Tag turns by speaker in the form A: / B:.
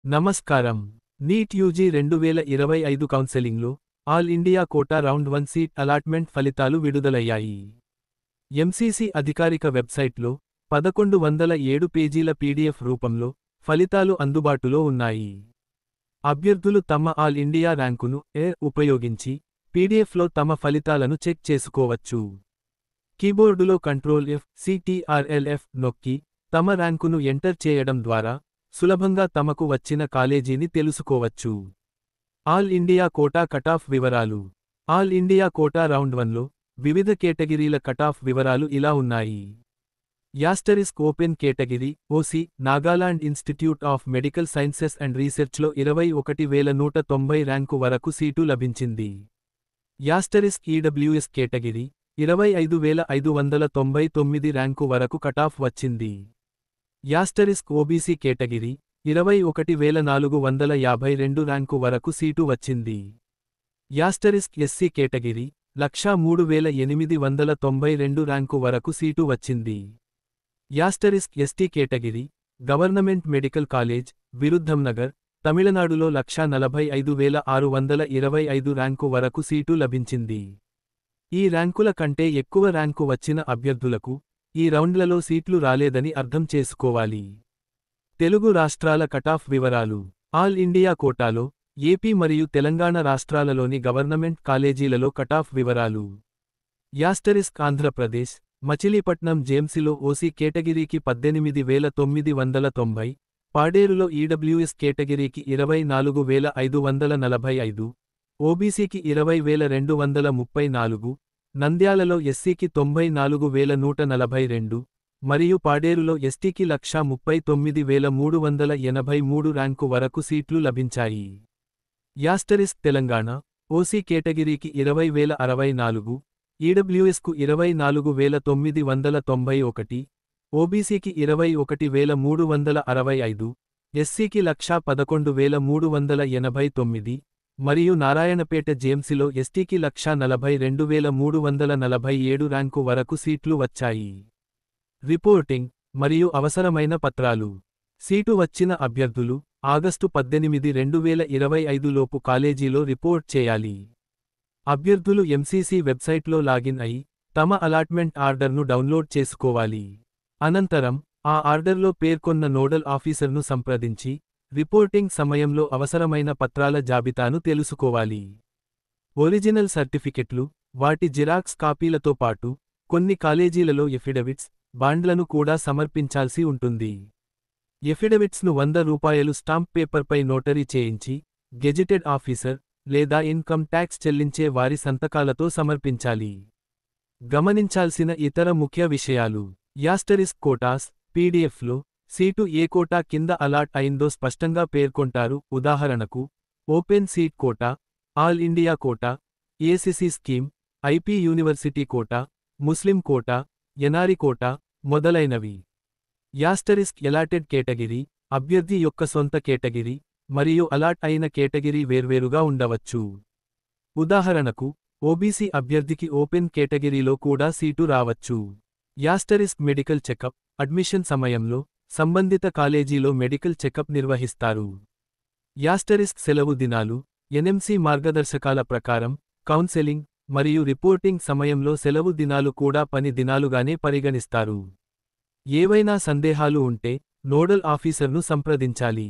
A: నమస్కారం. NEET UG 2025 కౌన్సెలింగ్లో all India quota round 1 seat allotment ఫలితాలు విడుదలయ్యాయి. ఎంసీసీ అధికారిక వెబ్సైట్లో 1107 పేజీల పీడీఎఫ్ రూపంలో ఫలితాలు అందుబాటులో ఉన్నాయి. అభ్యర్థులు తమ ఆల్ ఇండియా ర్యాంకును ఉపయోగించి పీడీఎఫ్లో తమ ఫలితాలను చెక్ చేసుకోవచ్చు. కీబోర్డులో Ctrl+F నొక్కి తమ ర్యాంకును ఎంటర్ చేయడం ద్వారా సులభంగా తమకు వచ్చిన కాలేజీని తెలుసుకోవచ్చు. ఆల్ ఇండియా కోటా కటాఫ్ వివరాలు. ఆల్ ఇండియా కోటా రౌండ్ 1లో వివిధ కేటగిరీల కటాఫ్ వివరాలు ఇలా ఉన్నాయి. Open category OC Nagaland Institute of Medical Sciences and రీసెర్చ్లో 21,190 ర్యాంకు వరకు సీటు లభించింది. ఈడబ్ల్యూఎస్ కేటగిరీ 25,599 ర్యాంకు వరకు కటాఫ్ వచ్చింది. ఓబీసీ కేటగిరీ 21,452 ర్యాంకు వరకు సీటు వచ్చింది. ఎస్సీ కేటగిరీ 103,892 ర్యాంకు వరకు సీటు వచ్చింది. ST category government medical college Virudhunagar తమిళనాడులో 145,625 ర్యాంకు వరకు సీటు లభించింది. ఈ ర్యాంకుల కంటే ఎక్కువ ర్యాంకు వచ్చిన అభ్యర్థులకు ఈ రౌండ్లలో సీట్లు రాలేదని అర్థం చేసుకోవాలి. తెలుగు రాష్ట్రాల కటాఫ్ వివరాలు. ఆల్ ఇండియా కోటాలో ఏపీ మరియు తెలంగాణ రాష్ట్రాలలోని గవర్నమెంట్ కాలేజీలలో కటాఫ్ వివరాలు. ఆంధ్రప్రదేశ్ మచిలీపట్నం జేఎంసీలో ఓసీ కేటగిరీకి 18,990, పాడేరులో ఈడబ్ల్యూఎస్ కేటగిరీకి 24,545, ఓబీసీకి 20,234, నంద్యాలలో ఎస్సీకి 94,142 మరియు పాడేరులో ఎస్టీకి 139,383 ర్యాంకు వరకు సీట్లు లభించాయి. తెలంగాణ ఓసీ కేటగిరీకి 20,064, ఈడబ్ల్యూఎస్కు 24,991, ఓబీసీకి 21,365, ఎస్సీకి 111,389 మరియు నారాయణపేట జేఎంసీలో ఎస్టీకి 142,347 ర్యాంకు వరకు సీట్లు వచ్చాయి. రిపోర్టింగ్ మరియు అవసరమైన పత్రాలు. సీటు వచ్చిన అభ్యర్థులు ఆగస్టు 18, 2025 లోపు కాలేజీలో రిపోర్ట్ చేయాలి. అభ్యర్థులు ఎంసీసీ వెబ్సైట్లో లాగిన్ అయి తమ అలాట్మెంట్ ఆర్డర్ను డౌన్లోడ్ చేసుకోవాలి. అనంతరం ఆ ఆర్డర్లో పేర్కొన్న నోడల్ ఆఫీసర్ను సంప్రదించి రిపోర్టింగ్ సమయంలో అవసరమైన పత్రాల జాబితాను తెలుసుకోవాలి. ఒరిజినల్ సర్టిఫికెట్లు, వాటి జిరాక్స్ కాపీలతో పాటు కొన్ని కాలేజీలలో ఎఫిడవిట్స్, బాండ్లను కూడా సమర్పించాల్సి ఉంటుంది. ఎఫిడవిట్స్ను ₹100 స్టాంప్ పేపర్పై నోటరీ చేయించి గెజిటెడ్ ఆఫీసర్ లేదా ఇన్కమ్ ట్యాక్స్ చెల్లించే వారి సంతకాలతో సమర్పించాలి. గమనించాల్సిన ఇతర ముఖ్య విషయాలు. కోటాస్ పీడీఎఫ్లో సీటు ఏ కోటా కింద అలాట్ అయిందో స్పష్టంగా పేర్కొంటారు. ఉదాహరణకు open seat quota, all India quota, ACC scheme, IP university quota, Muslim quota, NRE quota మొదలైనవి. ఎలాటెడ్ కేటగిరీ అభ్యర్థి యొక్క సొంత కేటగిరీ మరియు అలాట్ అయిన కేటగిరీ వేర్వేరుగా ఉండవచ్చు. ఉదాహరణకు ఓబీసీ అభ్యర్థికి ఓపెన్ కేటగిరీలో కూడా సీటు రావచ్చు. మెడికల్ చెకప్ అడ్మిషన్ సమయంలో సంబంధిత కాలేజీలో మెడికల్ చెకప్ నిర్వహిస్తారు. సెలవు దినాలు ఎన్ఎంసీ మార్గదర్శకాల ప్రకారం కౌన్సెలింగ్ మరియు రిపోర్టింగ్ సమయంలో సెలవు దినాలు కూడా పని దినాలుగానే పరిగణిస్తారు. ఏవైనా సందేహాలు ఉంటే నోడల్ ఆఫీసర్ను సంప్రదించాలి.